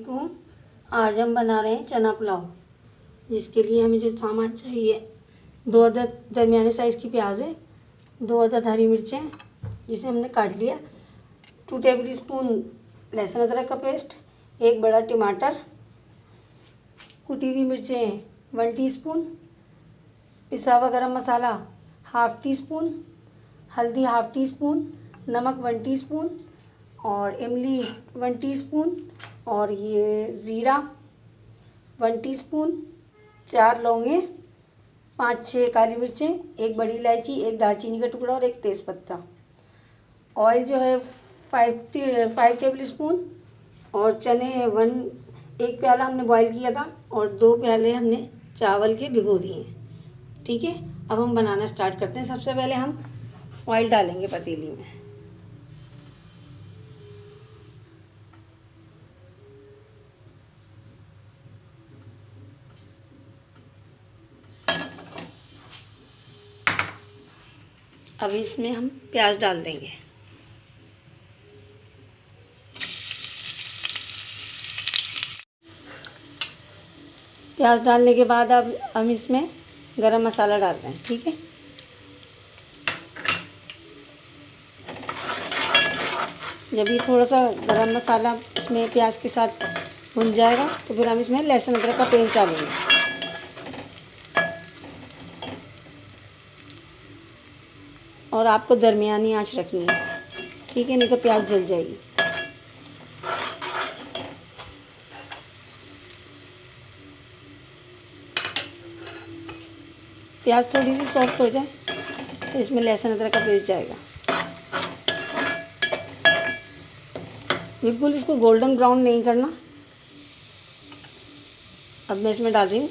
को आज हम बना रहे हैं चना पुलाव। जिसके लिए हमें जो सामान चाहिए, 2 अदद दरमियाने साइज़ की प्याज है, 2 अदद हरी मिर्चें जिसे हमने काट लिया, 2 टेबल स्पून लहसुन अदरक का पेस्ट, 1 बड़ा टमाटर, कुटी हुई मिर्चें 1 टीस्पून, पिसा हुआ गरम मसाला 1/2 टीस्पून, हल्दी 1/2 टीस्पून, नमक 1 टीस्पून और इमली 1 टीस्पून और ये ज़ीरा 1 टीस्पून, 4 लौंगे, 5-6 काली मिर्चें, 1 बड़ी इलायची, 1 दालचीनी का टुकड़ा और 1 तेज़पत्ता। ऑयल जो है 5 टेबल स्पून और चने 1 प्याला हमने बॉईल किया था और 2 प्याले हमने चावल के भिगो दिए। ठीक है, अब हम बनाना स्टार्ट करते हैं। सबसे पहले हम ऑयल डालेंगे पतीली में। अब इसमें हम प्याज डाल देंगे। प्याज डालने के बाद अब हम इसमें गरम मसाला डाल रहे हैं। ठीक है, जब ये थोड़ा सा गरम मसाला इसमें प्याज के साथ भुन जाएगा तो फिर हम इसमें लहसुन अदरक का पेस्ट डालेंगे। और आपको दरमियानी आंच रखनी है, ठीक है, नहीं तो प्याज जल जाएगी। प्याज थोड़ी सी सॉफ्ट हो जाए तो इसमें लहसुन अदरक का पेस्ट जाएगा। बिल्कुल इसको गोल्डन ब्राउन नहीं करना। अब मैं इसमें डाल रही हूँ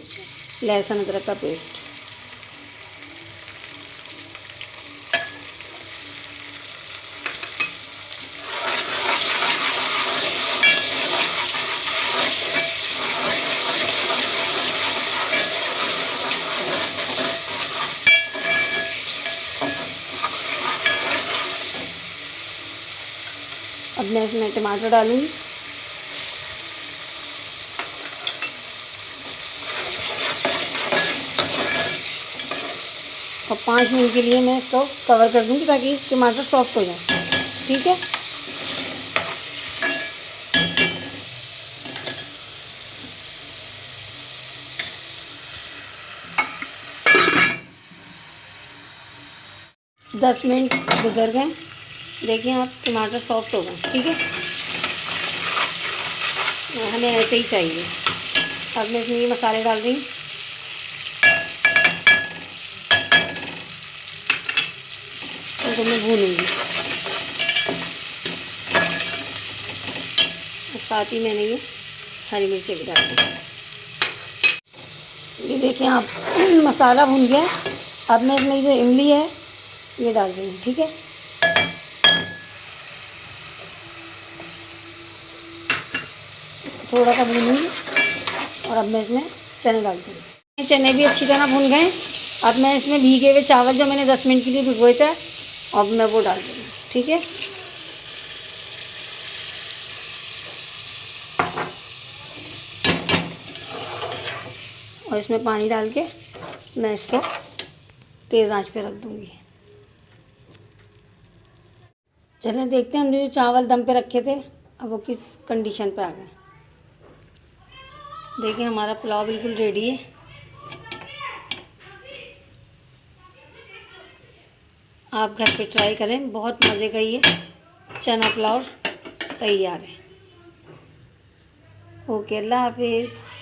लहसुन अदरक का पेस्ट। अब मैं इसमें टमाटर डालूंगी। और 5 मिनट के लिए मैं इसको कवर कर दूंगी ताकि टमाटर सॉफ्ट हो जाए। ठीक है, दस मिनट गुजर गए। देखिए आप, टमाटर सॉफ्ट हो गए। ठीक है, हमें ऐसे ही चाहिए। अब मैं इसमें ये मसाले डाल रही हूँ। इनको मैं भूनूंगी। साथ ही मैंने ये हरी मिर्ची भी डाल दी। ये देखिए आप, मसाला भून गया। अब मैं इसमें जो इमली है ये डाल रही हूँ। ठीक है, थोड़ा सा भूनूंगी और अब मैं इसमें चने डाल दूँगी। चने भी अच्छी तरह भून गए। अब मैं इसमें भीगे हुए चावल जो मैंने 10 मिनट के लिए भिगोए थे, अब मैं वो डाल दूँगी। ठीक है, और इसमें पानी डाल के मैं इसको तेज़ आंच पे रख दूँगी। चलें देखते हैं हमने जो चावल दम पे रखे थे अब वो किस कंडीशन पे आ गए। देखिए हमारा पुलाव बिल्कुल रेडी है। आप घर पे ट्राई करें, बहुत मज़े का ये चना पुलाव तैयार है। ओके, अल्लाह हाफिज़।